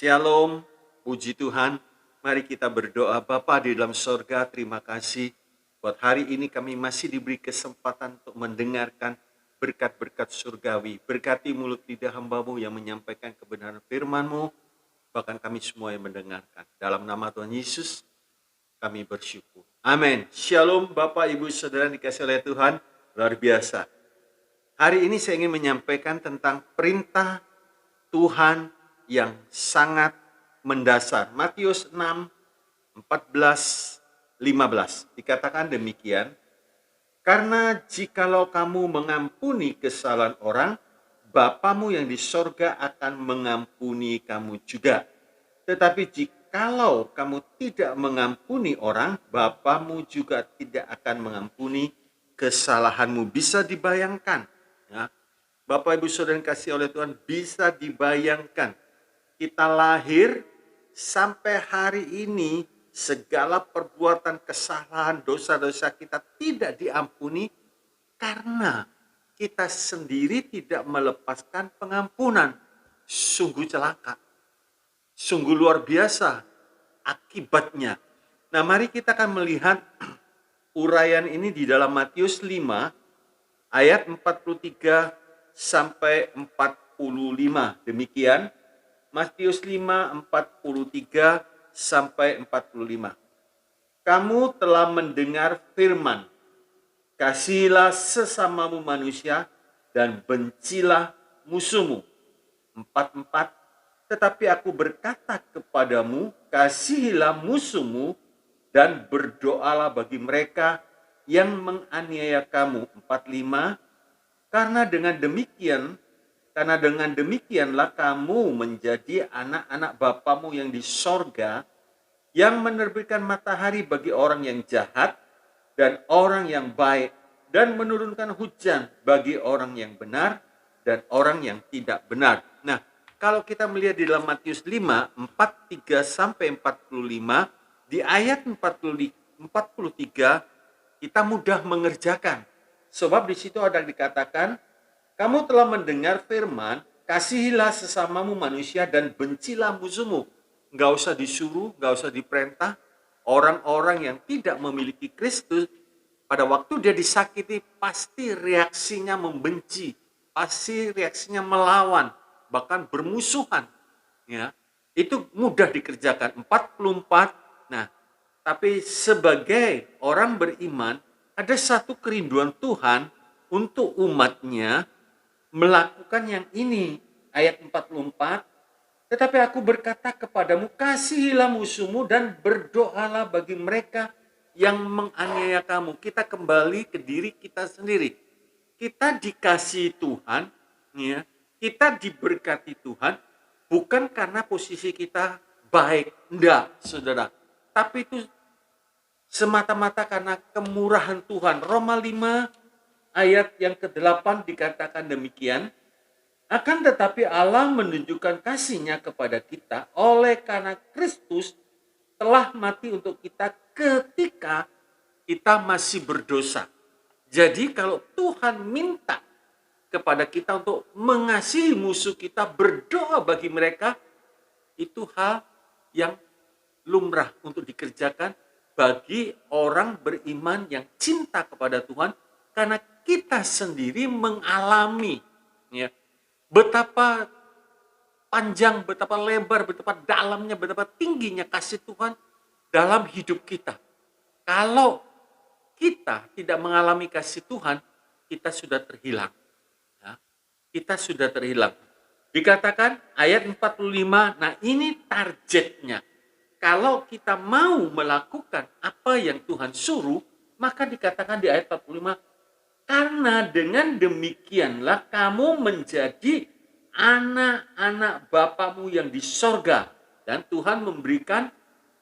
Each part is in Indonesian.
Shalom, puji Tuhan. Mari kita berdoa. Bapa di dalam sorga, terima kasih buat hari ini kami masih diberi kesempatan untuk mendengarkan berkat-berkat surgawi. Berkati mulut lidah hamba-Mu yang menyampaikan kebenaran firman-Mu, bahkan kami semua yang mendengarkan. Dalam nama Tuhan Yesus, kami bersyukur. Amin. Shalom Bapak, Ibu, Saudara dikasih oleh Tuhan. Luar biasa. Hari ini saya ingin menyampaikan tentang perintah Tuhan yang sangat mendasar. Matius 6, 14, 15. Dikatakan demikian, karena jikalau kamu mengampuni kesalahan orang, Bapamu yang di sorga akan mengampuni kamu juga. Tetapi jikalau kamu tidak mengampuni orang, Bapamu juga tidak akan mengampuni kesalahanmu. Bisa dibayangkan, ya, Bapak Ibu Saudara yang kasih oleh Tuhan, bisa dibayangkan kita lahir sampai hari ini segala perbuatan kesalahan, dosa-dosa kita tidak diampuni karena kita sendiri tidak melepaskan pengampunan. Sungguh celaka, sungguh luar biasa akibatnya. Nah, mari kita akan melihat uraian ini di dalam Matius 5 ayat 43 sampai 45. Demikian Matius 5, 43 sampai 45. Kamu telah mendengar firman, kasihilah sesamamu manusia dan bencilah musuhmu. 44. Tetapi aku berkata kepadamu, kasihilah musuhmu dan berdoalah bagi mereka yang menganiaya kamu. 45. Karena dengan demikianlah kamu menjadi anak-anak Bapamu yang di sorga, yang menerbitkan matahari bagi orang yang jahat dan orang yang baik, dan menurunkan hujan bagi orang yang benar dan orang yang tidak benar. Nah, kalau kita melihat di dalam Matius 5, 43 sampai 45, di ayat 43 kita mudah mengerjakan. Sebab di situ ada dikatakan, kamu telah mendengar firman, kasihilah sesamamu manusia dan bencilah musuhmu. Nggak usah disuruh, nggak usah diperintah. Orang-orang yang tidak memiliki Kristus, pada waktu dia disakiti, pasti reaksinya membenci, pasti reaksinya melawan, bahkan bermusuhan. Ya, itu mudah dikerjakan. 44. Nah, tapi sebagai orang beriman, ada satu kerinduan Tuhan untuk umatnya melakukan yang ini. Ayat 44, tetapi aku berkata kepadamu, kasihilah musuhmu dan berdoalah bagi mereka yang menganiaya kamu. Kita kembali ke diri kita sendiri. Kita dikasihi Tuhan, ya, kita diberkati Tuhan, bukan karena posisi kita baik, enggak, saudara. Tapi itu semata-mata karena kemurahan Tuhan. Roma 5 ayat yang ke-8 dikatakan demikian, akan tetapi Allah menunjukkan kasih-Nya kepada kita oleh karena Kristus telah mati untuk kita ketika kita masih berdosa. Jadi kalau Tuhan minta kepada kita untuk mengasihi musuh kita, berdoa bagi mereka, itu hal yang lumrah untuk dikerjakan bagi orang beriman yang cinta kepada Tuhan, karena kita sendiri mengalami, ya, betapa panjang, betapa lebar, betapa dalamnya, betapa tingginya kasih Tuhan dalam hidup kita. Kalau kita tidak mengalami kasih Tuhan, kita sudah terhilang. Ya, kita sudah terhilang. Dikatakan ayat 45, nah ini targetnya. Kalau kita mau melakukan apa yang Tuhan suruh, maka dikatakan di ayat 45, karena dengan demikianlah kamu menjadi anak-anak Bapamu yang di sorga. Dan Tuhan memberikan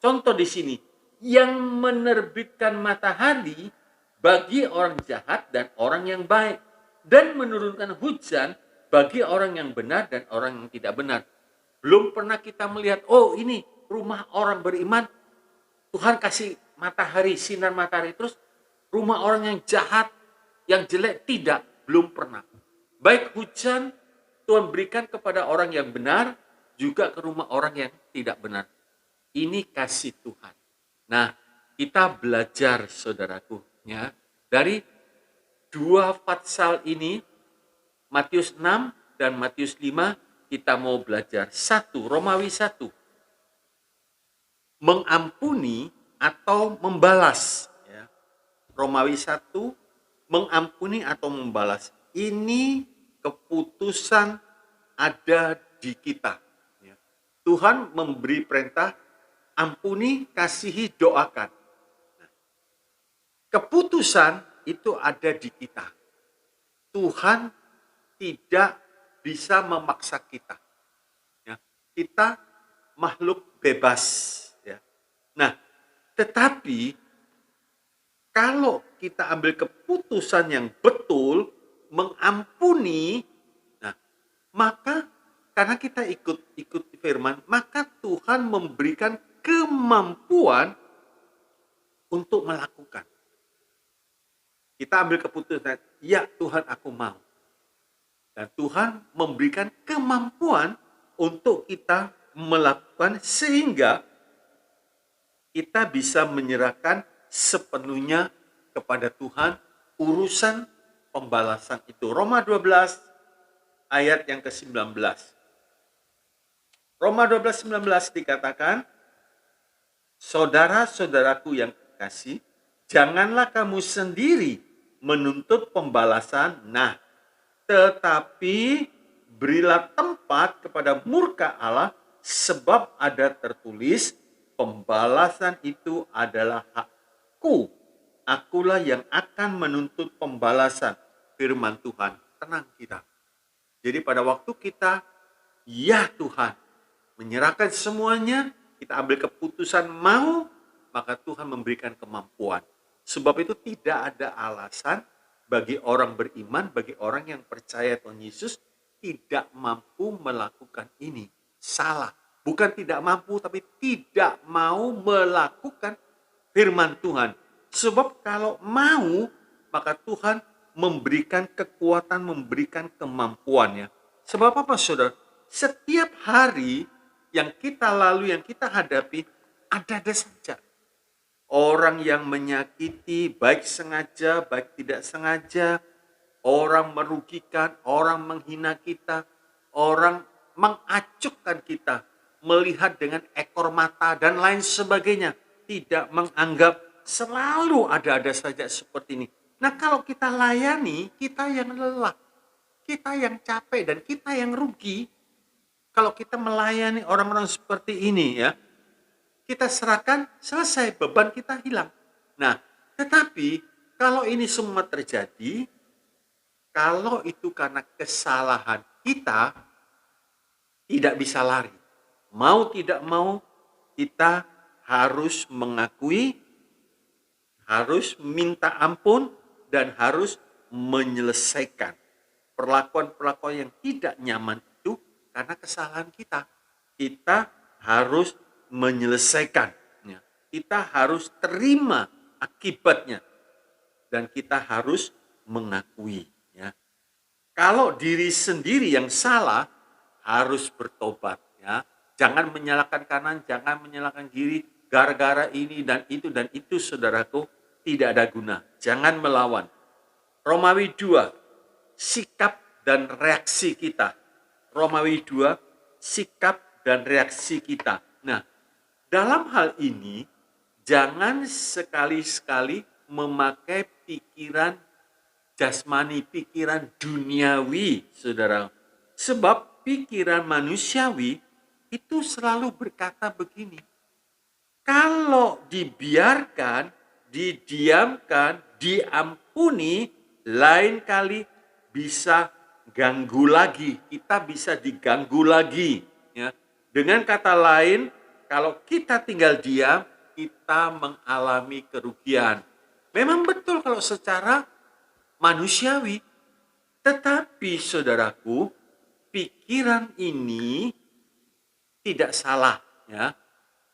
contoh di sini, yang menerbitkan matahari bagi orang jahat dan orang yang baik, dan menurunkan hujan bagi orang yang benar dan orang yang tidak benar. Belum pernah kita melihat, oh ini rumah orang beriman, Tuhan kasih matahari, sinar matahari, terus rumah orang yang jahat, yang jelek, tidak, belum pernah. Baik hujan Tuhan berikan kepada orang yang benar, juga ke rumah orang yang tidak benar. Ini kasih Tuhan. Nah, kita belajar saudaraku ya dari dua pasal ini, Matius 6 dan Matius 5, kita mau belajar. Romawi 1, mengampuni atau membalas. Ya. Romawi 1, mengampuni atau membalas. Ini keputusan ada di kita. Ya. Tuhan memberi perintah, ampuni, kasihi, doakan. Nah, keputusan itu ada di kita. Tuhan tidak bisa memaksa kita. Ya. Kita makhluk bebas. Ya. Nah, tetapi kalau kita ambil keputusan yang betul, mengampuni, nah, maka karena kita ikut firman, maka Tuhan memberikan kemampuan untuk melakukan. Kita ambil keputusan, ya Tuhan aku mau. Dan Tuhan memberikan kemampuan untuk kita melakukan sehingga kita bisa menyerahkan sepenuhnya kepada Tuhan urusan pembalasan itu. Roma 12 ayat yang ke-19. Roma 12:19 dikatakan, saudara-saudaraku yang kekasih, janganlah kamu sendiri menuntut pembalasan, tetapi berilah tempat kepada murka Allah, sebab ada tertulis, pembalasan itu adalah hakku. Akulah yang akan menuntut pembalasan. Firman Tuhan, tenang kita. Jadi pada waktu kita, ya Tuhan, menyerahkan semuanya, kita ambil keputusan mau, maka Tuhan memberikan kemampuan. Sebab itu tidak ada alasan bagi orang beriman, bagi orang yang percaya Tuhan Yesus, tidak mampu melakukan ini. Salah. Bukan tidak mampu, tapi tidak mau melakukan firman Tuhan. Sebab kalau mau, maka Tuhan memberikan kekuatan, memberikan kemampuannya. Sebab apa, saudara? Setiap hari yang kita lalui, yang kita hadapi, ada saja orang yang menyakiti, baik sengaja, baik tidak sengaja, orang merugikan, orang menghina kita, orang mengacukkan kita, melihat dengan ekor mata dan lain sebagainya, tidak menganggap, selalu ada saja seperti ini. Nah, kalau kita layani, kita yang lelah, kita yang capek, dan kita yang rugi. Kalau kita melayani orang-orang seperti ini, ya, kita serahkan, selesai, beban kita hilang. Nah, tetapi kalau ini semua terjadi, kalau itu karena kesalahan kita, tidak bisa lari. Mau tidak mau, kita harus mengakui, harus minta ampun, dan harus menyelesaikan perlakuan-perlakuan yang tidak nyaman itu karena kesalahan kita. Kita harus menyelesaikannya. Kita harus terima akibatnya. Dan kita harus mengakui. Ya. Kalau diri sendiri yang salah, harus bertobat. Ya. Jangan menyalahkan kanan, jangan menyalahkan kiri, gara-gara ini dan itu, saudaraku, tidak ada guna. Jangan melawan. Romawi 2, sikap dan reaksi kita. Romawi 2, sikap dan reaksi kita. Nah, dalam hal ini, jangan sekali-sekali memakai pikiran jasmani, pikiran duniawi, saudara. Sebab pikiran manusiawi itu selalu berkata begini, kalau dibiarkan, didiamkan, diampuni, lain kali bisa ganggu lagi, kita bisa diganggu lagi. Ya. Dengan kata lain, kalau kita tinggal diam, kita mengalami kerugian. Memang betul kalau secara manusiawi. Tetapi saudaraku, pikiran ini tidak salah. Ya.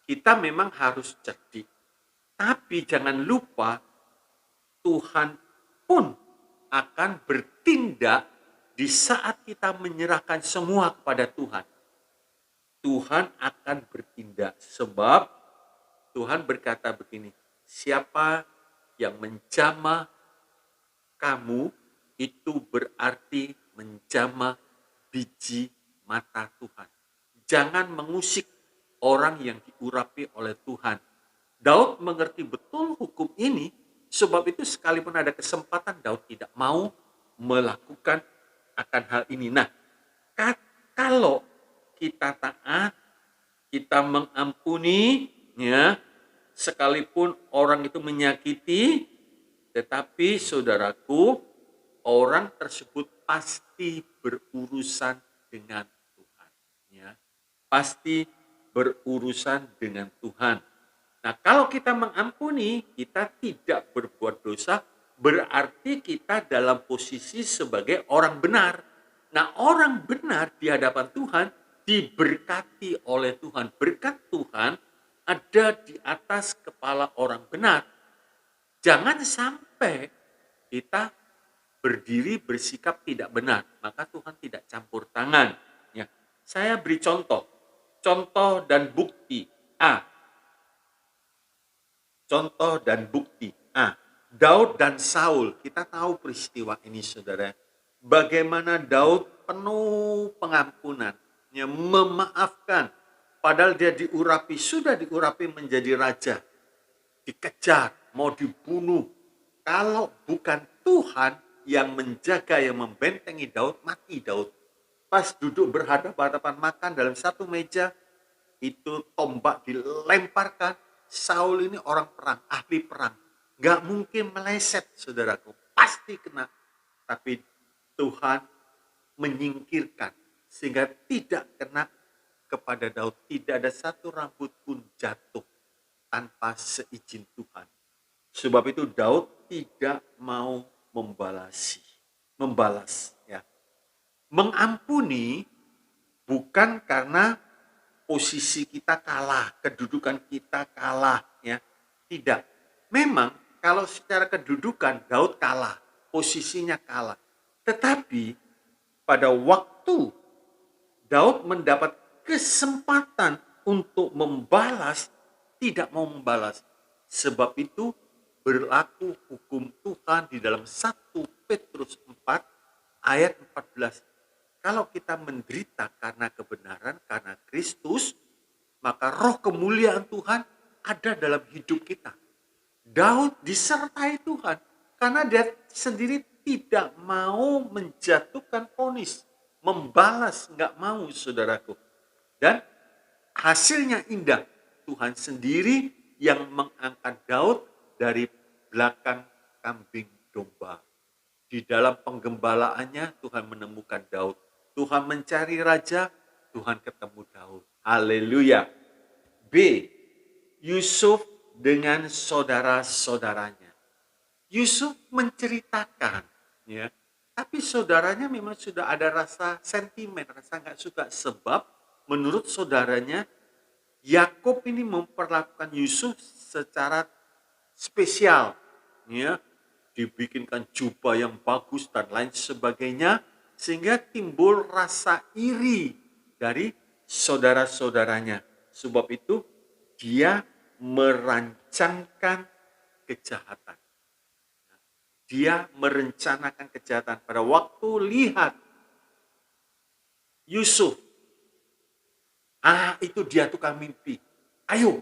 Kita memang harus cerdik. Tapi jangan lupa, Tuhan pun akan bertindak di saat kita menyerahkan semua kepada Tuhan. Tuhan akan bertindak. Sebab Tuhan berkata begini, siapa yang menjamah kamu, itu berarti menjamah biji mata Tuhan. Jangan mengusik orang yang diurapi oleh Tuhan. Daud mengerti betul hukum ini, sebab itu sekalipun ada kesempatan, Daud tidak mau melakukan akan hal ini. Nah, kalau kita taat, kita mengampuni, ya, sekalipun orang itu menyakiti, tetapi saudaraku, orang tersebut pasti berurusan dengan Tuhan. Ya. Pasti berurusan dengan Tuhan. Nah, kalau kita mengampuni, kita tidak berbuat dosa, berarti kita dalam posisi sebagai orang benar. Nah, orang benar di hadapan Tuhan diberkati oleh Tuhan. Berkat Tuhan ada di atas kepala orang benar. Jangan sampai kita berdiri bersikap tidak benar, maka Tuhan tidak campur tangan. Ya, saya beri contoh dan bukti A. Contoh dan bukti A. Daud dan Saul, kita tahu peristiwa ini, saudara. Bagaimana Daud penuh pengampunan, ya, memaafkan, padahal dia sudah diurapi menjadi raja, dikejar, mau dibunuh. Kalau bukan Tuhan yang menjaga, yang membentengi Daud, mati Daud. Pas duduk berhadapan-hadapan makan dalam satu meja, itu tombak dilemparkan. Saul ini orang perang, ahli perang. Gak mungkin meleset, saudaraku. Pasti kena. Tapi Tuhan menyingkirkan sehingga tidak kena kepada Daud. Tidak ada satu rambut pun jatuh tanpa seizin Tuhan. Sebab itu Daud tidak mau membalas, ya. Mengampuni bukan karena posisi kita kalah, kedudukan kita kalah, ya. Tidak. Memang kalau secara kedudukan Daud kalah, posisinya kalah. Tetapi pada waktu Daud mendapat kesempatan untuk membalas, tidak mau membalas. Sebab itu berlaku hukum Tuhan di dalam 1 Petrus 4 ayat 14. Kalau kita menderita karena kebenaran, karena Kristus, maka roh kemuliaan Tuhan ada dalam hidup kita. Daud disertai Tuhan karena dia sendiri tidak mau menjatuhkan vonis, membalas, nggak mau, saudaraku. Dan hasilnya indah. Tuhan sendiri yang mengangkat Daud dari belakang kambing domba. Di dalam penggembalaannya Tuhan menemukan Daud. Tuhan mencari raja, Tuhan ketemu Daud. Haleluya. B. Yusuf dengan saudara-saudaranya. Yusuf menceritakan, ya, tapi saudaranya memang sudah ada rasa sentimen, rasa nggak suka. Sebab menurut saudaranya, Yakub ini memperlakukan Yusuf secara spesial, ya, dibikinkan jubah yang bagus dan lain sebagainya, sehingga timbul rasa iri dari saudara-saudaranya. Sebab itu dia merancangkan kejahatan. Dia merencanakan kejahatan. Pada waktu lihat Yusuf, itu dia tukang mimpi. Ayo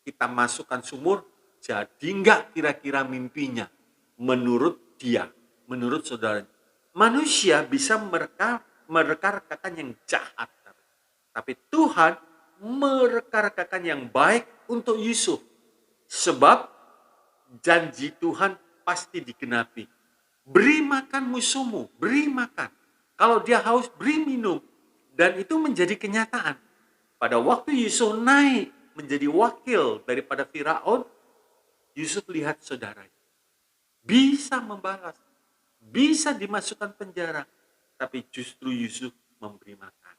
kita masukkan sumur. Jadi enggak kira-kira mimpinya menurut dia, menurut saudaranya. Manusia bisa mereka-rekakan yang jahat. Tapi Tuhan mereka-rekakan yang baik untuk Yusuf. Sebab janji Tuhan pasti digenapi. Beri makan musuhmu, beri makan. Kalau dia haus, beri minum. Dan itu menjadi kenyataan. Pada waktu Yusuf naik menjadi wakil daripada Firaun, Yusuf lihat saudaranya. Bisa membalas. Bisa dimasukkan penjara. Tapi justru Yusuf memberi makan.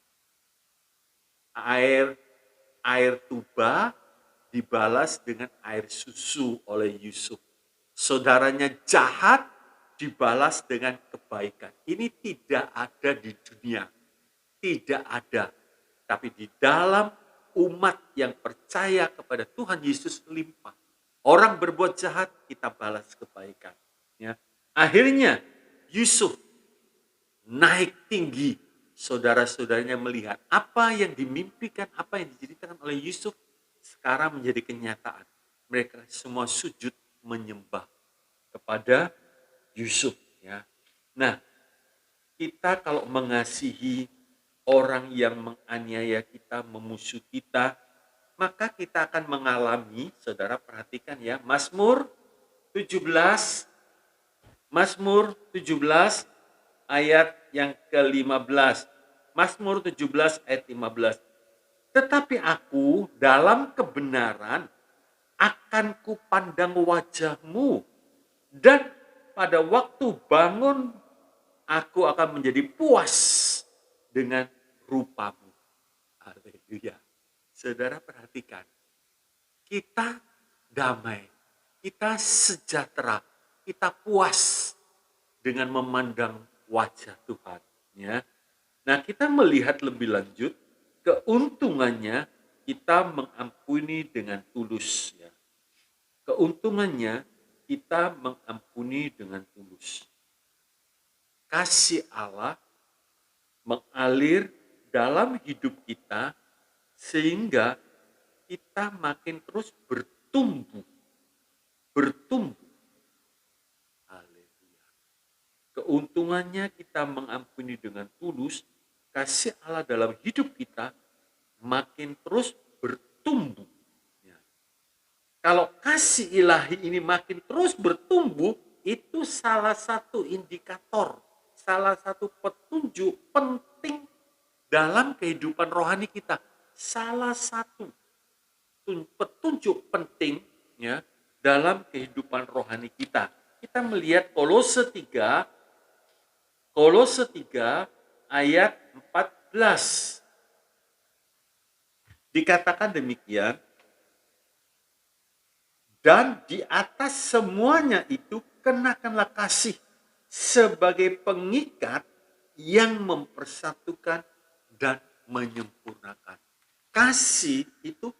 Air tuba dibalas dengan air susu oleh Yusuf. Saudaranya jahat dibalas dengan kebaikan. Ini tidak ada di dunia. Tidak ada. Tapi di dalam umat yang percaya kepada Tuhan Yesus limpah. Orang berbuat jahat, kita balas kebaikan. Ya. Akhirnya Yusuf naik tinggi. Saudara-saudaranya melihat apa yang dimimpikan, apa yang diceritakan oleh Yusuf sekarang menjadi kenyataan. Mereka semua sujud menyembah kepada Yusuf. Ya. Nah, kita kalau mengasihi orang yang menganiaya kita, memusuh kita, maka kita akan mengalami, saudara perhatikan ya, Mazmur 17 ayat yang ke-15. Mazmur 17 ayat 15. Tetapi aku dalam kebenaran akan kupandang wajahmu, dan pada waktu bangun aku akan menjadi puas dengan rupamu. Haleluya. Saudara perhatikan, kita damai, kita sejahtera, kita puas dengan memandang wajah Tuhan. Ya. Nah, kita melihat lebih lanjut, keuntungannya kita mengampuni dengan tulus. Ya. Keuntungannya kita mengampuni dengan tulus. Kasih Allah mengalir dalam hidup kita sehingga kita makin terus bertumbuh. Haleluya. Keuntungannya kita mengampuni dengan tulus, kasih Allah dalam hidup kita makin terus bertumbuh. Ya. Kalau kasih ilahi ini makin terus bertumbuh, itu salah satu indikator, salah satu petunjuk penting dalam kehidupan rohani kita. Salah satu petunjuk penting ya dalam kehidupan rohani kita. Kita melihat Kolose 3 ayat 14. Dikatakan demikian, dan di atas semuanya itu kenakanlah kasih sebagai pengikat yang mempersatukan dan menyempurnakan. Kasih itu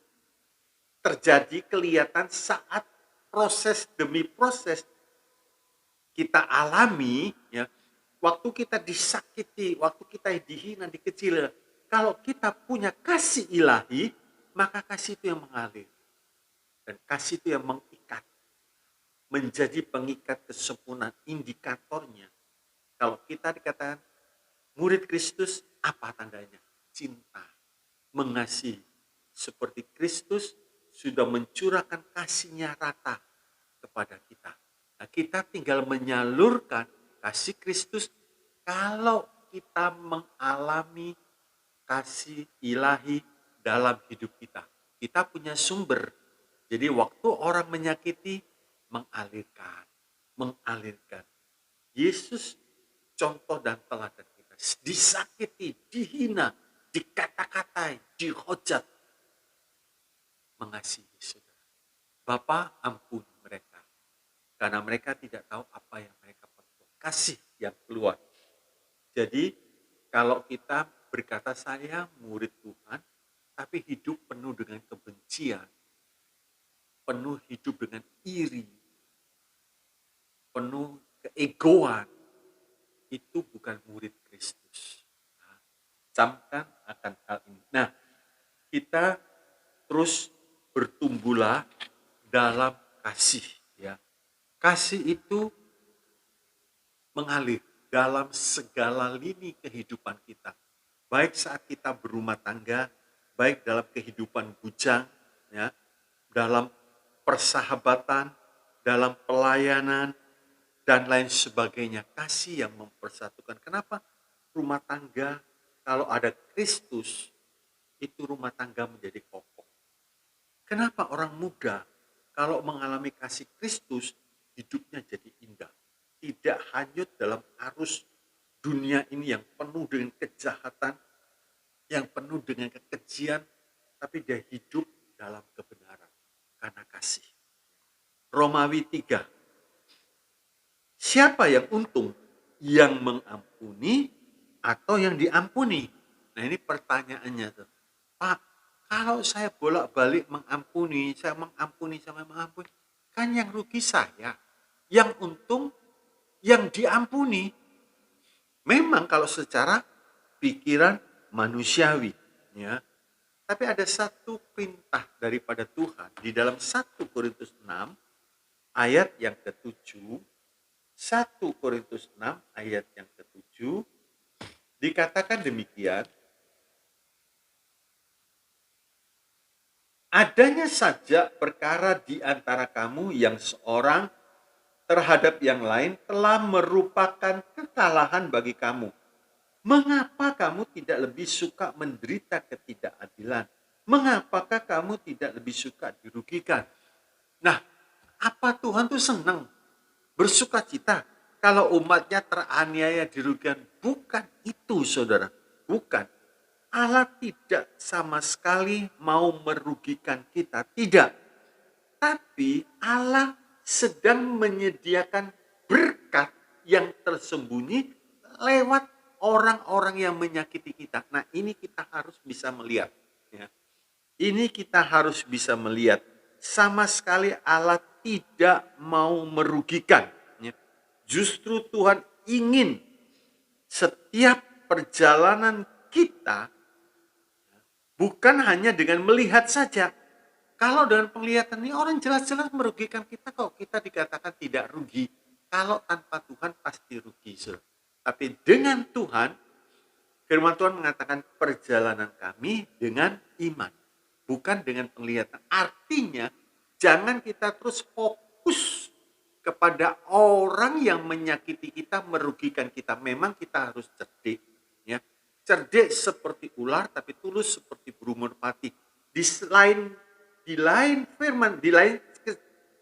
terjadi kelihatan saat proses demi proses kita alami, ya. Waktu kita disakiti, waktu kita dihina, dikecil. Kalau kita punya kasih ilahi, maka kasih itu yang mengalir. Dan kasih itu yang mengikat. Menjadi pengikat kesempurnaan, indikatornya. Kalau kita dikatakan murid Kristus, apa tandanya? Cinta, mengasihi. Seperti Kristus sudah mencurahkan kasih-Nya rata kepada kita. Nah, kita tinggal menyalurkan kasih Kristus kalau kita mengalami kasih ilahi dalam hidup kita. Kita punya sumber. Jadi waktu orang menyakiti, mengalirkan. Yesus contoh dan teladan kita. Disakiti, dihina, dikata-katai, dihujat. Mengasihi saudara. Bapa, ampuni mereka. Karena mereka tidak tahu apa yang mereka perbuat. Kasih yang keluar. Jadi kalau kita berkata saya murid Tuhan, tapi hidup penuh dengan kebencian, penuh hidup dengan iri, penuh keegoan, itu bukan murid Kristus. Nah, camkan akan hal ini. Nah, kita terus bertumbuhlah dalam kasih. Ya. Kasih itu mengalir dalam segala lini kehidupan kita. Baik saat kita berumah tangga, baik dalam kehidupan bujang, ya, dalam persahabatan, dalam pelayanan, dan lain sebagainya. Kasih yang mempersatukan. Kenapa? Rumah tangga, kalau ada Kristus, itu rumah tangga menjadi kokoh. Kenapa orang muda kalau mengalami kasih Kristus, hidupnya jadi indah. Tidak hanyut dalam arus dunia ini yang penuh dengan kejahatan, yang penuh dengan kekejian, tapi dia hidup dalam kebenaran karena kasih. Romawi 3. Siapa yang untung? Yang mengampuni atau yang diampuni? Nah, ini pertanyaannya tuh. Kalau saya bolak-balik mengampuni, saya mengampuni, sampai mengampuni, kan yang rugi saya. Yang untung yang diampuni. Memang kalau secara pikiran manusiawi, ya. Tapi ada satu perintah daripada Tuhan di dalam 1 Korintus 6 ayat yang ke-7. 1 Korintus 6 ayat yang ke-7 dikatakan demikian. Adanya saja perkara di antara kamu yang seorang terhadap yang lain telah merupakan kekalahan bagi kamu. Mengapa kamu tidak lebih suka menderita ketidakadilan? Mengapakah kamu tidak lebih suka dirugikan? Nah, apa Tuhan tuh senang bersuka cita kalau umatnya teraniaya dirugikan? Bukan itu, saudara. Bukan. Allah tidak sama sekali mau merugikan kita. Tidak. Tapi Allah sedang menyediakan berkat yang tersembunyi lewat orang-orang yang menyakiti kita. Nah, ini kita harus bisa melihat. Ya. Ini kita harus bisa melihat. Sama sekali Allah tidak mau merugikan. Ya. Justru Tuhan ingin setiap perjalanan kita bukan hanya dengan melihat saja. Kalau dengan penglihatan ini orang jelas-jelas merugikan kita, kok kita dikatakan tidak rugi. Kalau tanpa Tuhan pasti rugi. Tapi dengan Tuhan, firman Tuhan mengatakan perjalanan kami dengan iman. Bukan dengan penglihatan. Artinya jangan kita terus fokus kepada orang yang menyakiti kita, merugikan kita. Memang kita harus cerdik. Ya. Cerdik seperti ular, tapi tulus seperti burung merpati. Di lain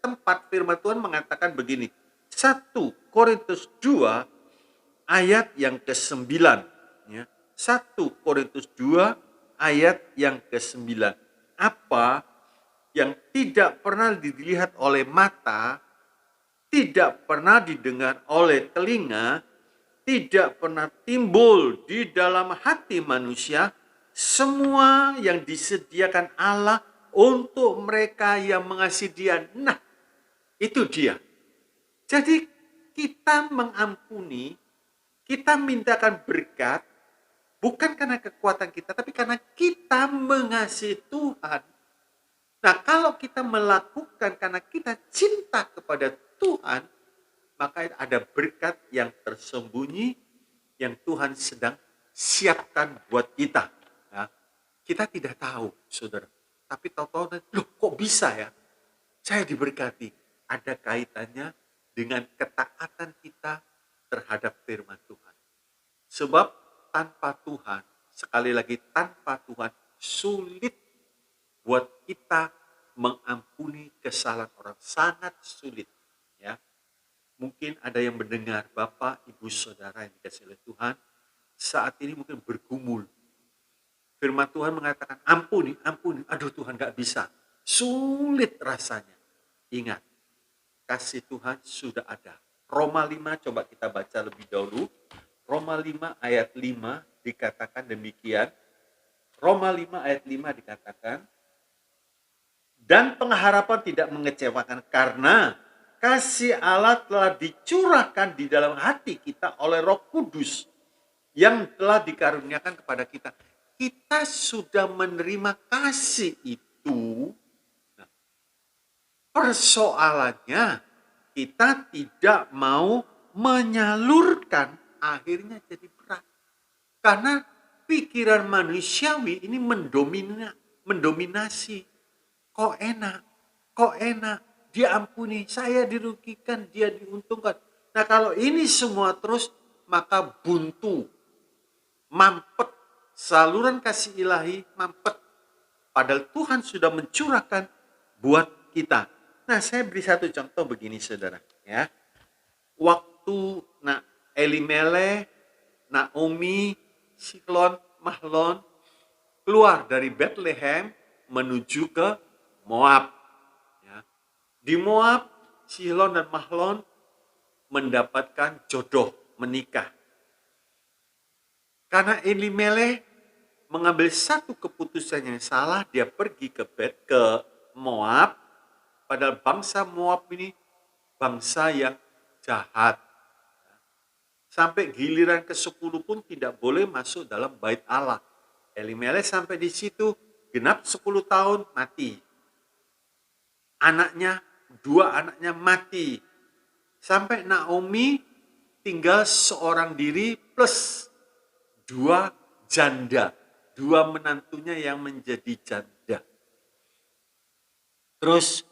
tempat firman Tuhan mengatakan begini. 1 Korintus 2 ayat yang ke-9. Ya. 1 Korintus 2 ayat yang ke-9. Apa yang tidak pernah dilihat oleh mata, tidak pernah didengar oleh telinga, tidak pernah timbul di dalam hati manusia, semua yang disediakan Allah untuk mereka yang mengasihi Dia. Nah, itu Dia. Jadi kita mengampuni, kita mintakan berkat, bukan karena kekuatan kita, tapi karena kita mengasihi Tuhan. Nah, kalau kita melakukan karena kita cinta kepada Tuhan, maka ada berkat yang tersembunyi yang Tuhan sedang siapkan buat kita. Nah, kita tidak tahu, saudara. Tapi tahu-tahu, loh kok bisa ya? Saya diberkati. Ada kaitannya dengan ketaatan kita terhadap firman Tuhan. Sebab tanpa Tuhan, sekali lagi tanpa Tuhan, sulit buat kita mengampuni kesalahan orang. Sangat sulit. Ya. Mungkin ada yang mendengar, Bapak, Ibu, Saudara yang dikasihi oleh Tuhan, saat ini mungkin bergumul. Firman Tuhan mengatakan, ampuni, ampuni. Aduh Tuhan gak bisa. Sulit rasanya. Ingat, kasih Tuhan sudah ada. Roma 5, coba kita baca lebih dahulu. Roma 5 ayat 5 dikatakan demikian. Roma 5 ayat 5 dikatakan, dan pengharapan tidak mengecewakan karena kasih Allah telah dicurahkan di dalam hati kita oleh Roh Kudus yang telah dikaruniakan kepada kita. Kita sudah menerima kasih itu. Nah, persoalannya kita tidak mau menyalurkan, akhirnya jadi berat. Karena pikiran manusiawi ini mendominasi. Kok enak, dia ampuni, saya dirugikan, dia diuntungkan. Nah kalau ini semua terus, maka buntu, mampet, saluran kasih ilahi mampet. Padahal Tuhan sudah mencurahkan buat kita. Nah saya beri satu contoh begini saudara. Ya. Waktu Elimelech, Naomi, Siklon, Mahlon keluar dari Bethlehem menuju ke Moab. Ya. Di Moab, Sihlon dan Mahlon mendapatkan jodoh menikah. Karena Elimelech mengambil satu keputusan yang salah, dia pergi ke Moab, padahal bangsa Moab ini bangsa yang jahat. Sampai giliran ke-10 pun tidak boleh masuk dalam bait Allah. Elimelek sampai di situ, genap 10 tahun, mati. Dua anaknya mati. Sampai Naomi tinggal seorang diri plus dua janda. Dua menantunya yang menjadi janda. Terus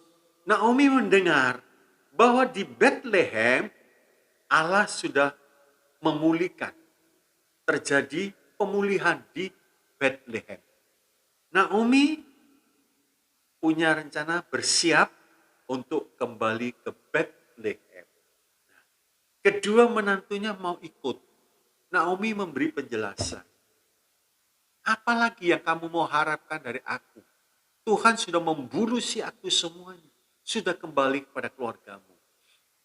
Naomi mendengar bahwa di Bethlehem Allah sudah memulihkan. Terjadi pemulihan di Bethlehem. Naomi punya rencana bersiap untuk kembali ke Bethlehem. Kedua menantunya mau ikut. Naomi memberi penjelasan. Apalagi yang kamu mau harapkan dari aku? Tuhan sudah memburusi aku semuanya. Sudah kembali kepada keluargamu.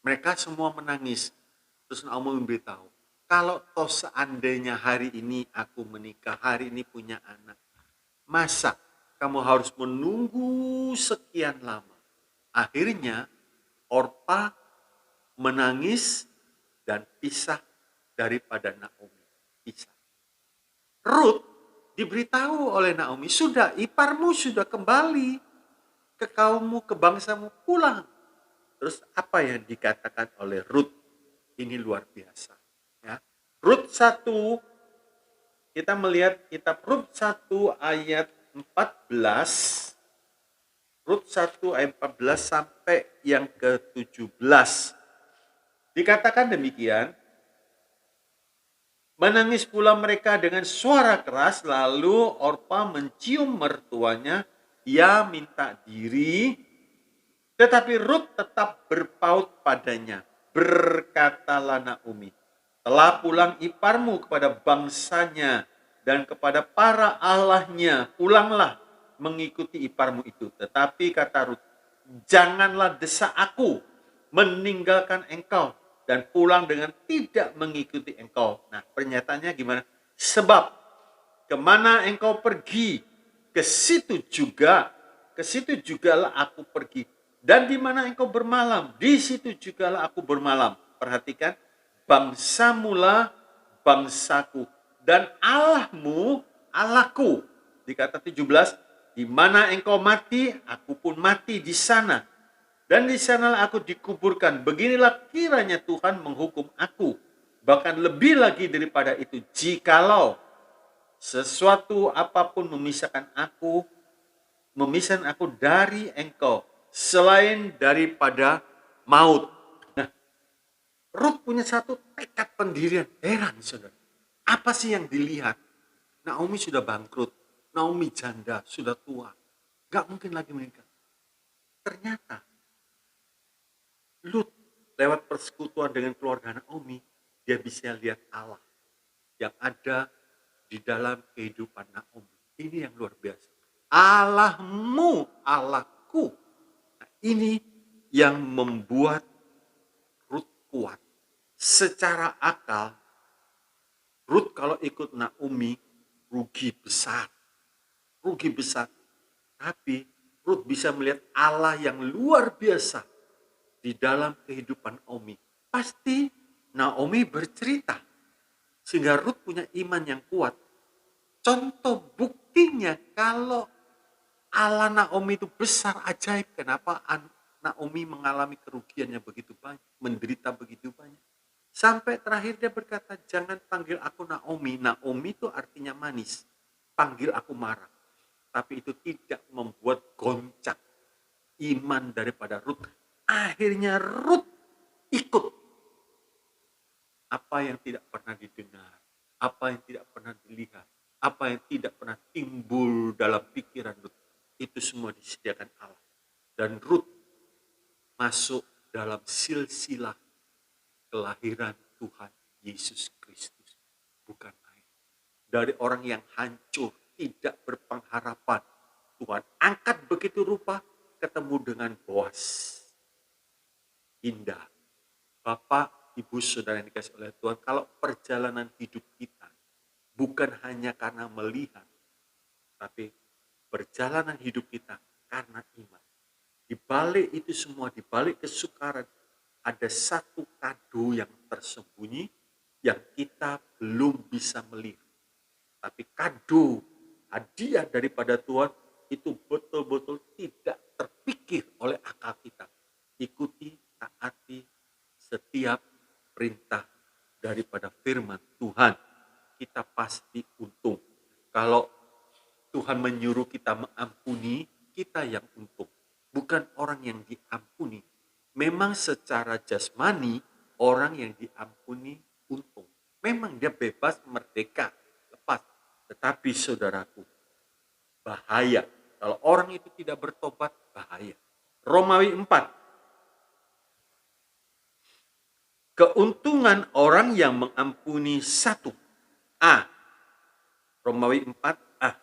Mereka semua menangis. Terus Naomi memberitahu, kalau toh seandainya hari ini aku menikah, hari ini punya anak, masa kamu harus menunggu sekian lama? Akhirnya Orpa menangis dan pisah daripada Naomi. Pisah. Ruth diberitahu oleh Naomi, sudah iparmu sudah kembali ke kaummu, ke bangsamu, pulang. Terus apa yang dikatakan oleh Ruth? Ini luar biasa. Ya. Rut 1, kita melihat kitab Rut 1 ayat 14. Rut 1 ayat 14 sampai yang ke-17. Dikatakan demikian, menangis pula mereka dengan suara keras, lalu Orpa mencium mertuanya, ia minta diri, tetapi Rut tetap berpaut padanya. Berkatalah Naomi, telah pulang iparmu kepada bangsanya dan kepada para allahnya, pulanglah mengikuti iparmu itu. Tetapi kata Rut, janganlah desak aku meninggalkan engkau dan pulang dengan tidak mengikuti engkau. Nah, pernyataannya gimana? Sebab kemana engkau pergi, ke situ jugalah aku pergi. Dan di mana engkau bermalam, di situ jugalah aku bermalam. Perhatikan, bangsamulah bangsaku dan Allahmu Allahku. Di kata 17, di mana engkau mati, aku pun mati di sana. Dan di sanalah aku dikuburkan. Beginilah kiranya Tuhan menghukum aku. Bahkan lebih lagi daripada itu, jikalau sesuatu apapun memisahkan aku dari engkau, selain daripada maut. Nah, Ruth punya satu tekad pendirian. Heran, saudara. Apa sih yang dilihat? Naomi sudah bangkrut. Naomi janda, sudah tua. Gak mungkin lagi menikah. Ternyata, Ruth lewat persekutuan dengan keluarga Naomi, dia bisa lihat Allah yang ada di dalam kehidupan Naomi. Ini yang luar biasa. Allahmu, Allahku. Nah, ini yang membuat Ruth kuat. Secara akal, Ruth kalau ikut Naomi, rugi besar. Rugi besar. Tapi Ruth bisa melihat Allah yang luar biasa di dalam kehidupan Naomi. Pasti Naomi bercerita. Sehingga Ruth punya iman yang kuat. Contoh buktinya kalau Allah Naomi itu besar, ajaib. Kenapa Naomi mengalami kerugiannya begitu banyak, menderita begitu banyak. Sampai terakhir dia berkata, jangan panggil aku Naomi. Naomi itu artinya manis. Panggil aku Mara. Tapi itu tidak membuat goncang iman daripada Ruth. Akhirnya Ruth ikut. Apa yang tidak pernah didengar, apa yang tidak pernah dilihat, apa yang tidak pernah timbul dalam pikiran Ruth, itu semua disediakan Allah. Dan Ruth masuk dalam silsilah kelahiran Tuhan Yesus Kristus. Bukan main. Dari orang yang hancur, tidak berpengharapan, Tuhan angkat begitu rupa, ketemu dengan Boas. Indah. Bapak, Ibu, Saudara yang dikasih oleh Tuhan, kalau perjalanan hidup kita bukan hanya karena melihat, tapi perjalanan hidup kita karena iman. Di balik itu semua, di balik kesukaran, ada satu kado yang tersembunyi yang kita belum bisa melihat. Tapi kado, hadiah daripada Tuhan itu betul-betul tidak terpikir oleh akal kita. Ikuti, taati setiap perintah daripada firman Tuhan. Kita pasti untung. Kalau Tuhan menyuruh kita mengampuni, kita yang untung. Bukan orang yang diampuni. Memang secara jasmani, orang yang diampuni untung. Memang dia bebas, merdeka, lepas. Tetapi saudaraku, bahaya. Kalau orang itu tidak bertobat, bahaya. Romawi 4. Keuntungan orang yang mengampuni satu. A. Romawi 4a.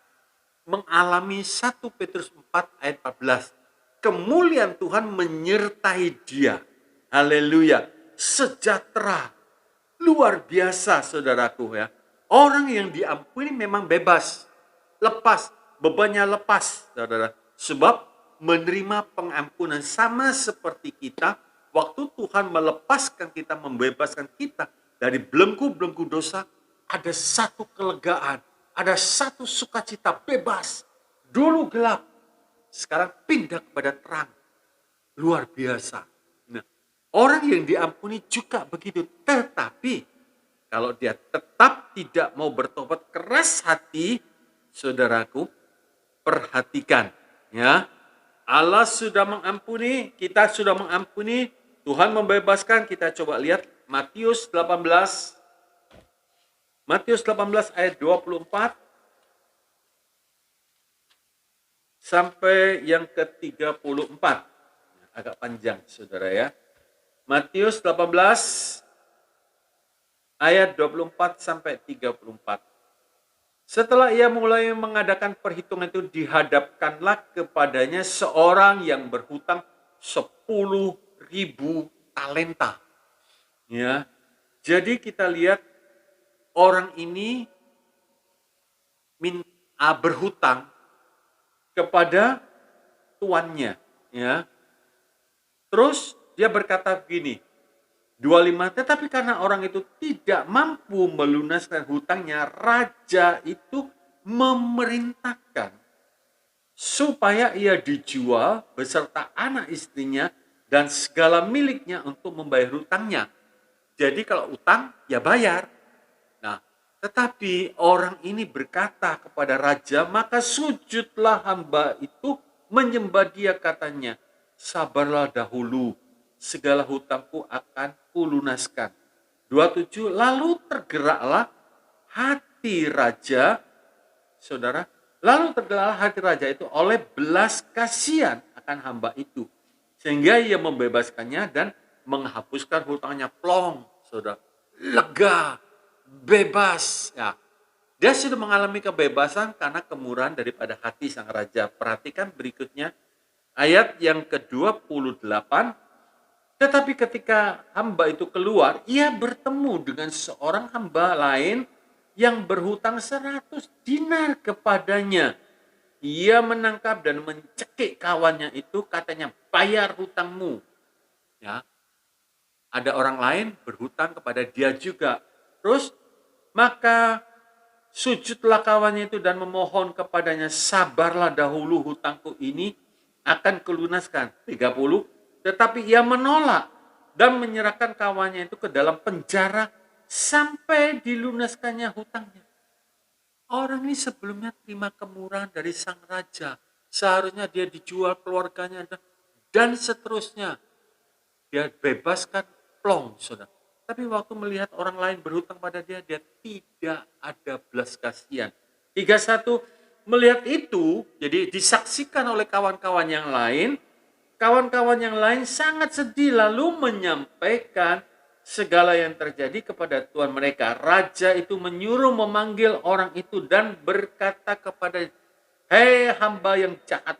Mengalami 1 Petrus 4 ayat 14. Kemuliaan Tuhan menyertai dia. Haleluya. Sejahtera. Luar biasa saudaraku ya. Orang yang diampuni memang bebas. Lepas. Bebannya lepas saudara. Sebab menerima pengampunan sama seperti kita. Waktu Tuhan melepaskan kita, membebaskan kita dari belenggu-belenggu dosa, ada satu kelegaan, ada satu sukacita bebas. Dulu gelap, sekarang pindah kepada terang. Luar biasa. Nah, orang yang diampuni juga begitu. Tetapi kalau dia tetap tidak mau bertobat, keras hati, saudaraku, perhatikan ya. Allah sudah mengampuni, kita sudah mengampuni, Tuhan membebaskan. Kita coba lihat Matius 18. Matius 18 ayat 24 sampai yang ke-34. Agak panjang saudara ya. Matius 18 ayat 24 sampai 34. Setelah ia mulai mengadakan perhitungan itu, dihadapkanlah kepadanya seorang yang berhutang 10.000 talenta. Ya. Jadi kita lihat orang ini berhutang kepada tuannya, ya. Terus dia berkata begini, 25, tetapi karena orang itu tidak mampu melunaskan hutangnya, raja itu memerintahkan supaya ia dijual beserta anak istrinya dan segala miliknya untuk membayar hutangnya. Jadi kalau utang, ya bayar. Nah, tetapi orang ini berkata kepada raja, maka sujudlah hamba itu menyembah dia, katanya, sabarlah dahulu, segala hutangku akan kulunaskan. 27, lalu tergeraklah hati raja, saudara, lalu tergeraklah hati raja itu oleh belas kasihan akan hamba itu, sehingga ia membebaskannya dan menghapuskan hutangnya. Plong, saudara, lega, bebas. Ya, dia sudah mengalami kebebasan karena kemurahan daripada hati sang raja. Perhatikan berikutnya, ayat yang ke-28. Tetapi ketika hamba itu keluar, ia bertemu dengan seorang hamba lain yang berhutang 100 dinar kepadanya. Ia menangkap dan mencekik kawannya itu, katanya, bayar hutangmu. Ya, ada orang lain berhutang kepada dia juga. Terus, maka sujudlah kawannya itu dan memohon kepadanya, sabarlah dahulu, hutangku ini akan kulunaskan. 30, tetapi ia menolak dan menyerahkan kawannya itu ke dalam penjara sampai dilunaskannya hutangnya. Orang ini sebelumnya terima kemurahan dari sang raja. Seharusnya dia dijual keluarganya dan seterusnya. Dia bebaskan, plong, saudara. Tapi waktu melihat orang lain berhutang pada dia, dia tidak ada belas kasihan. 31, melihat itu, jadi disaksikan oleh kawan-kawan yang lain. Kawan-kawan yang lain sangat sedih lalu menyampaikan segala yang terjadi kepada tuan mereka. Raja itu menyuruh memanggil orang itu dan berkata kepada, hei hamba yang jahat,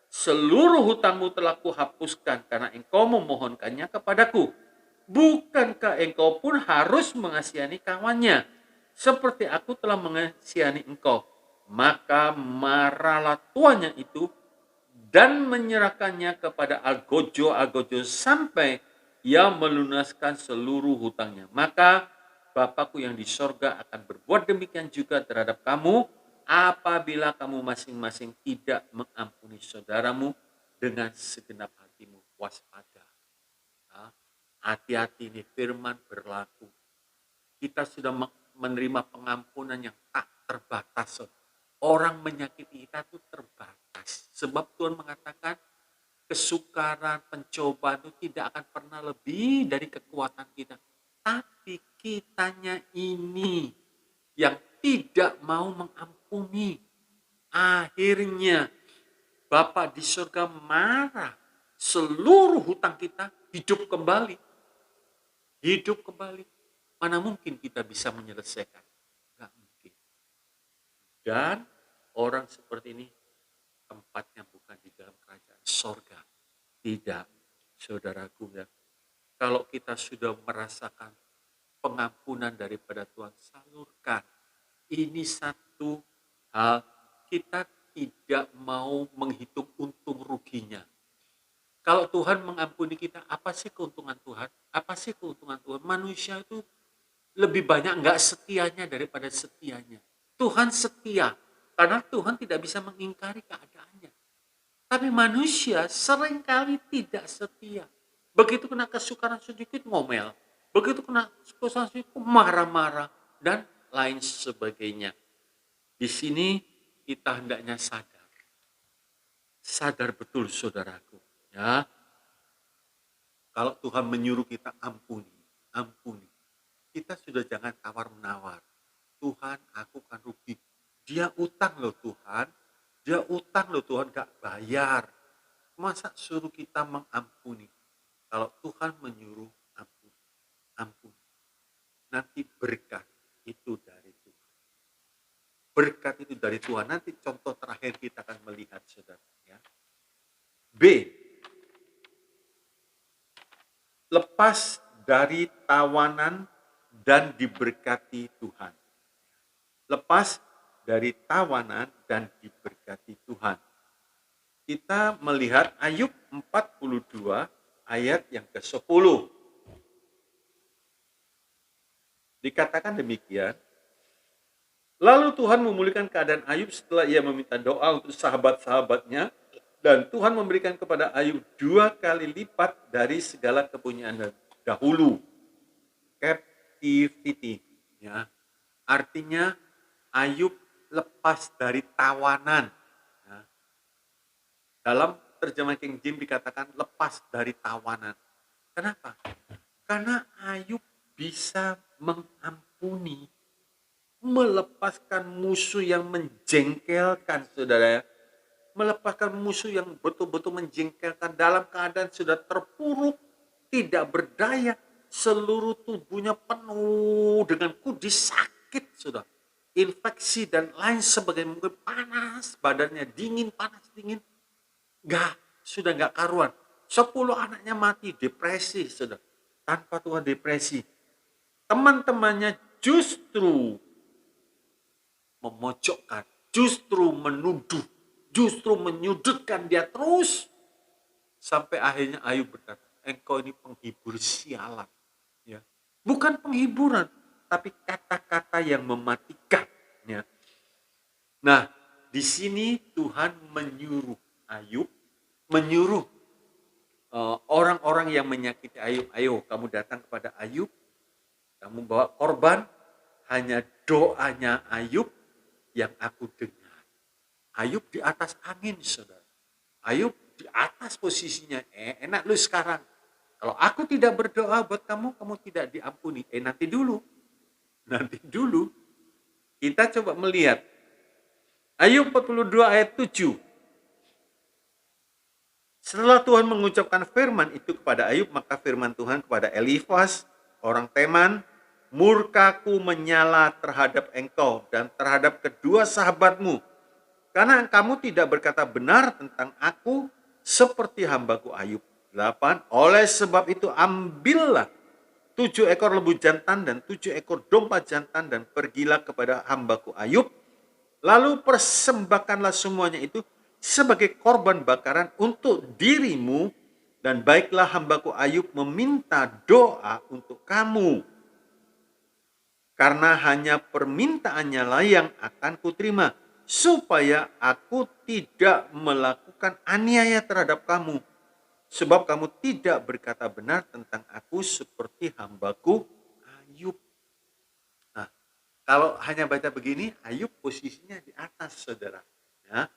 seluruh hutangmu telah kuhapuskan karena engkau memohonkannya kepadaku. Bukankah engkau pun harus mengasihani kawannya seperti aku telah mengasihani engkau? Maka marahlah tuannya itu dan menyerahkannya kepada algojo-algojo sampai ia melunaskan seluruh hutangnya. Maka Bapakku yang di sorga akan berbuat demikian juga terhadap kamu apabila kamu masing-masing tidak mengampuni saudaramu dengan segenap hatimu. Waspada. Nah, hati-hati ini firman berlaku. Kita sudah menerima pengampunan yang tak terbatas. Orang menyakiti kita itu terbatas. Sebab Tuhan mengatakan kesukaran, pencobaan itu tidak akan pernah lebih dari kekuatan kita. Tapi kitanya ini yang tidak mau mengampuni. Akhirnya Bapa di surga marah. Seluruh hutang kita hidup kembali. Hidup kembali. Mana mungkin kita bisa menyelesaikan? Nggak mungkin. Dan orang seperti ini tempatnya bukan di dalam kerajaan sorga. Tidak, saudaraku ya. Kalau kita sudah merasakan pengampunan daripada Tuhan, salurkan. Ini satu hal, kita tidak mau menghitung untung ruginya. Kalau Tuhan mengampuni kita, apa sih keuntungan Tuhan? Apa sih keuntungan Tuhan? Manusia itu lebih banyak enggak setianya daripada setianya. Tuhan setia, karena Tuhan tidak bisa mengingkari keadaannya. Tapi manusia seringkali tidak setia. Begitu kena kesukaran sedikit ngomel. Begitu kena kesukaran sedikit marah-marah. Dan lain sebagainya. Di sini kita hendaknya sadar. Sadar betul saudaraku. Ya, kalau Tuhan menyuruh kita ampuni. Ampuni. Kita sudah jangan tawar-menawar. Tuhan, aku kan rugi. Dia utang loh Tuhan. Dia utang loh Tuhan, gak bayar. Masa suruh kita mengampuni? Kalau Tuhan menyuruh ampuni. Ampuni. Nanti berkat itu dari Tuhan. Berkat itu dari Tuhan. Nanti contoh terakhir kita akan melihat saudara. Ya. B. Lepas dari tawanan dan diberkati Tuhan. Lepas dari tawanan dan diberkati Tuhan. Kita melihat Ayub 42 ayat yang ke-10. Dikatakan demikian. Lalu Tuhan memulihkan keadaan Ayub setelah ia meminta doa untuk sahabat-sahabatnya. Dan Tuhan memberikan kepada Ayub 2 kali lipat dari segala kepunyaan dahulu. Captivity. Ya. Artinya Ayub lepas dari tawanan. Ya. Dalam terjemahan King James dikatakan lepas dari tawanan. Kenapa? Karena Ayub bisa mengampuni, melepaskan musuh yang menjengkelkan, saudara ya. Melepaskan musuh yang betul-betul menjengkelkan dalam keadaan sudah terpuruk, tidak berdaya, seluruh tubuhnya penuh dengan kudis, sakit sudah, infeksi dan lain sebagainya, mungkin panas, badannya dingin, panas dingin, sudah nggak karuan. 10 anaknya mati, depresi sudah, tanpa Tuhan depresi. Teman-temannya justru memojokkan, justru menuduh, justru menyudutkan dia terus. Sampai akhirnya Ayub berkata, engkau ini penghibur sialan. Ya. Bukan penghiburan, tapi kata-kata yang mematikan. Ya. Nah, di sini Tuhan menyuruh Ayub, menyuruh orang-orang yang menyakiti Ayub, ayo kamu datang kepada Ayub, kamu bawa korban, hanya doanya Ayub yang aku dengar. Ayub di atas angin, saudara. Ayub di atas posisinya. Enak lu sekarang. Kalau aku tidak berdoa buat kamu, kamu tidak diampuni. Nanti dulu. Nanti dulu. Kita coba melihat. Ayub 42 ayat 7. Setelah Tuhan mengucapkan firman itu kepada Ayub, maka firman Tuhan kepada Elifas, orang Teman, murkaku menyala terhadap engkau dan terhadap kedua sahabatmu. Karena kamu tidak berkata benar tentang aku seperti hambaku Ayub. 8. Oleh sebab itu ambillah 7 ekor lembu jantan dan 7 ekor domba jantan dan pergilah kepada hambaku Ayub Lalu persembahkanlah semuanya itu sebagai korban bakaran untuk dirimu, dan baiklah hambaku Ayub meminta doa untuk kamu. Karena hanya permintaannya lah yang akan kuterima, supaya aku tidak melakukan aniaya terhadap kamu. Sebab kamu tidak berkata benar tentang aku seperti hambaku Ayub. Nah, kalau hanya baca begini, Ayub posisinya di atas, saudara. Ya,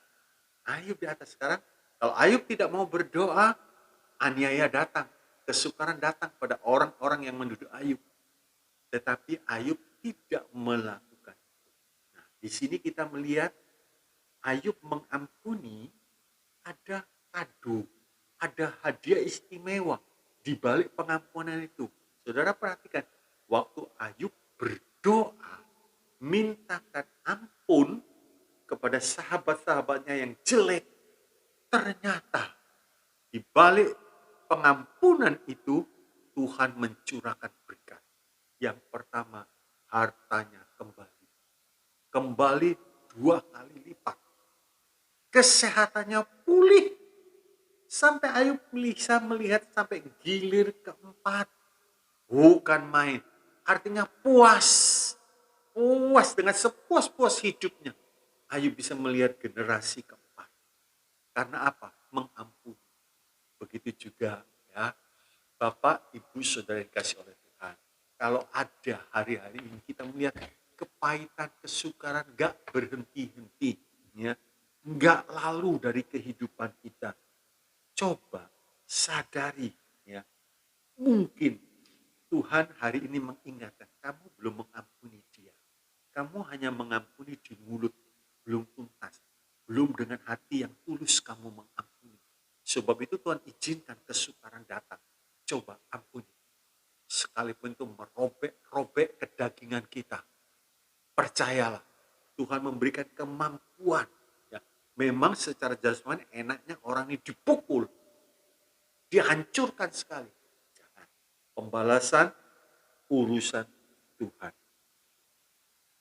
Ayub di atas. Sekarang, kalau Ayub tidak mau berdoa, aniaya datang, kesukaran datang pada orang-orang yang menuduh Ayub. Tetapi Ayub tidak melakukan. Nah, di sini kita melihat Ayub mengampuni, ada kado, ada hadiah istimewa di balik pengampunan itu. Saudara perhatikan, waktu Ayub berdoa, mintakan ampun kepada sahabat-sahabatnya yang jelek, ternyata di balik pengampunan itu Tuhan mencurahkan berkat. Yang pertama, hartanya kembali. Kembali 2 kali lipat. Kesehatannya pulih. Sampai Ayub bisa melihat sampai gilir keempat. Bukan main. Artinya puas. Puas dengan sepuas-puas hidupnya. Ayub bisa melihat generasi keempat. Karena apa? Mengampuni. Begitu juga ya, Bapak, Ibu, Saudara yang dikasih oleh Tuhan. Kalau ada hari-hari ini kita melihat kepahitan, kesukaran gak berhenti-henti, ya, gak lalu dari kehidupan kita. Coba sadari, ya, mungkin Tuhan hari ini mengingatkan kamu belum mengampuni dia. Kamu hanya mengampuni di mulut, belum tuntas, belum dengan hati yang tulus kamu mengampuni. Sebab itu Tuhan izinkan kesukaran datang. Coba ampuni. Sekalipun itu merobek-robek kedagingan kita. Percayalah, Tuhan memberikan kemampuan. Ya, memang secara jasmani enaknya orang ini dipukul, dihancurkan sekali. Jangan. Pembalasan urusan Tuhan.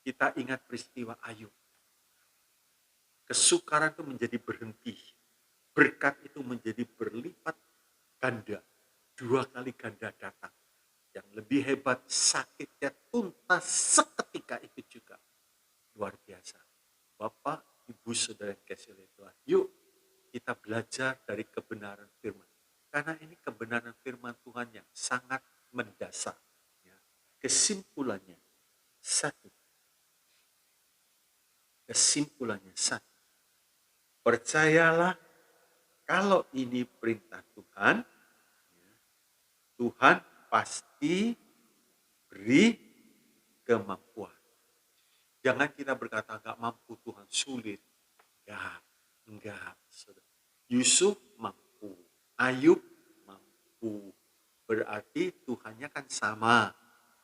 Kita ingat peristiwa Ayub. Kesukaran itu menjadi berhenti. Berkat itu menjadi berlipat ganda. 2 kali ganda datang. Yang lebih hebat, sakitnya tuntas seketika itu juga. Luar biasa. Bapak, Ibu, Saudara yang kasih oleh Tuhan. Yuk kita belajar dari kebenaran firman. Karena ini kebenaran firman Tuhan yang sangat mendasar. Ya. Kesimpulannya satu. Percayalah kalau ini perintah Tuhan, ya, Tuhan pasti beri kemampuan. Jangan kita berkata gak mampu Tuhan, sulit. Enggak. Yusuf mampu, Ayub mampu. Berarti Tuhannya kan sama.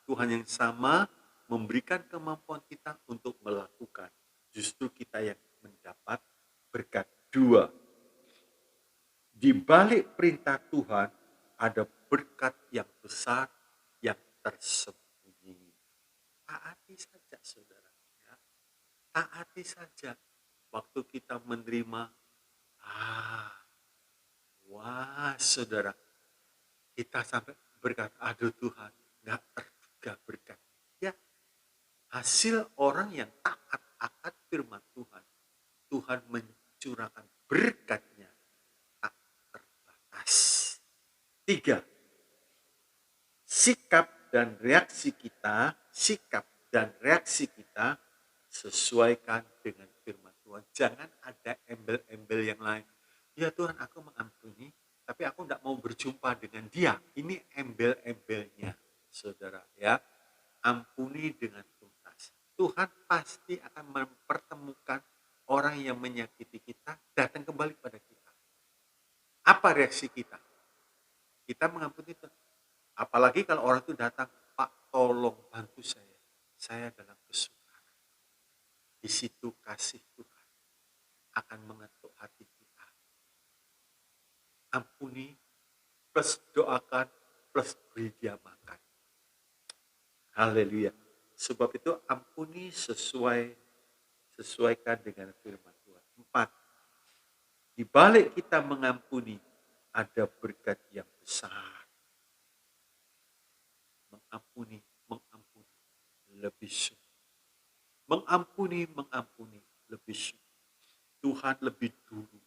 Tuhan yang sama memberikan kemampuan kita untuk melakukan. Justru kita yang mendapat berkat. 2. Di balik perintah Tuhan ada berkat yang besar yang tersembunyi. Taati saja, saudara. Ya. Taati saja. Waktu kita menerima, wah saudara, kita sampai berkata, aduh Tuhan, gak terduga berkat. Ya, hasil orang yang taat akan firman Tuhan, Tuhan mencurahkan berkatnya tak terbatas. 3. Sikap dan reaksi kita sesuaikan dengan firman Tuhan. Jangan ada embel-embel yang lain. Ya Tuhan, aku mengampuni, tapi aku tidak mau berjumpa dengan dia. Ini embel-embelnya, saudara. Ya, ampuni dengan tuntas. Tuhan pasti akan mempertemukan orang yang menyakiti kita, datang kembali pada kita. Apa reaksi kita? Kita mengampuni itu. Apalagi kalau orang itu datang, Pak tolong bantu saya dalam kesukaran. Di situ kasih Tuhan akan mengetuk hati kita. Ampuni plus doakan plus beri dia makan. Haleluya. Sebab itu ampuni sesuai sesuaikan dengan firman Tuhan. 4. Di balik kita mengampuni, ada berkat yang besar. Mengampuni, mengampuni, lebih sungguh. Mengampuni, lebih sungguh. Tuhan lebih dulu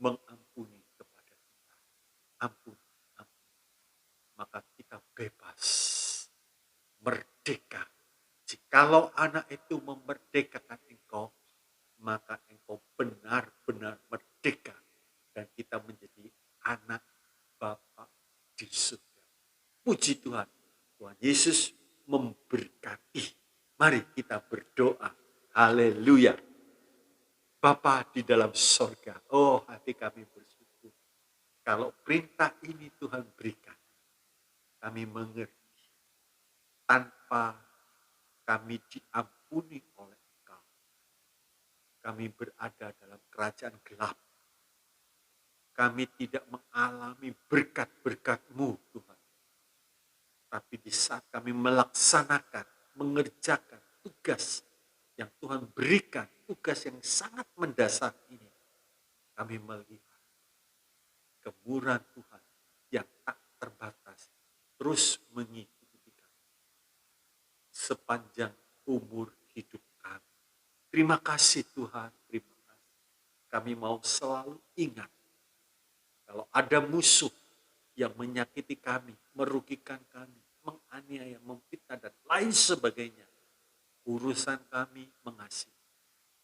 mengampuni kepada kita. Ampuni, ampuni. Maka kita bebas, merdeka. Jikalau anak itu memerdekakan engkau, maka engkau benar-benar merdeka. Dan kita menjadi anak Bapa di surga. Puji Tuhan. Tuhan Yesus memberkati. Mari kita berdoa. Haleluya. Bapa di dalam sorga. Oh, hati kami bersyukur. Kalau perintah ini Tuhan berikan, kami mengerti. Tanpa kami diampuni oleh Engkau, kami berada dalam kerajaan gelap. Kami tidak mengalami berkat-berkat-Mu, Tuhan. Tapi di saat kami melaksanakan, mengerjakan tugas yang Tuhan berikan, tugas yang sangat mendasar ini, kami melihat kemurahan Tuhan yang tak terbatas terus mengikuti kami sepanjang umur hidup kami. Terima kasih Tuhan, terima kasih. Kami mau selalu ingat kalau ada musuh yang menyakiti kami, merugikan kami, menganiaya, memfitnah dan lain sebagainya. Urusan kami mengasihi.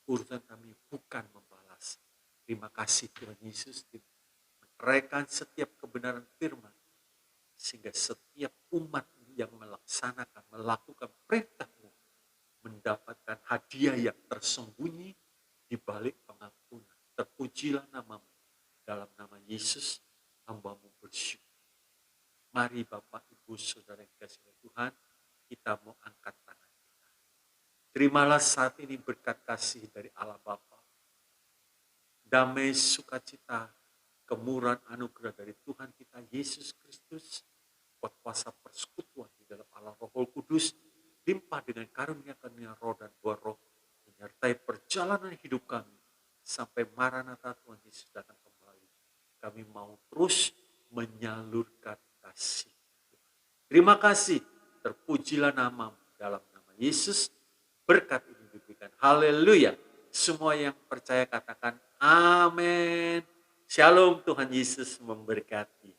Urusan kami bukan membalas. Terima kasih Tuhan Yesus. Meneraikan setiap kebenaran firman. Sehingga setiap umat yang melaksanakan, melakukan perintah-Mu, mendapatkan hadiah yang tersembunyi di balik pengampunan. Terpujilah nama-Mu. Dalam nama Yesus, hamba-Mu bersyukur. Mari Bapak, Ibu, Saudara yang dikasihi oleh Tuhan, kita mau angkat tangan kita. Terimalah saat ini berkat kasih dari Allah Bapa. Damai, sukacita, kemurahan anugerah dari Tuhan kita Yesus Kristus, kuat kuasa persekutuan di dalam Allah Roh Kudus, limpah dengan karunia-karunia roh dan buah roh, menyertai perjalanan hidup kami, sampai Maranatha Tuhan Yesus datang kembali. Kami mau terus menyalurkan kasih. Terima kasih, terpujilah nama dalam nama Yesus, berkat ini diberikan. Haleluya. Semua yang percaya katakan amin. Shalom, Tuhan Yesus memberkati.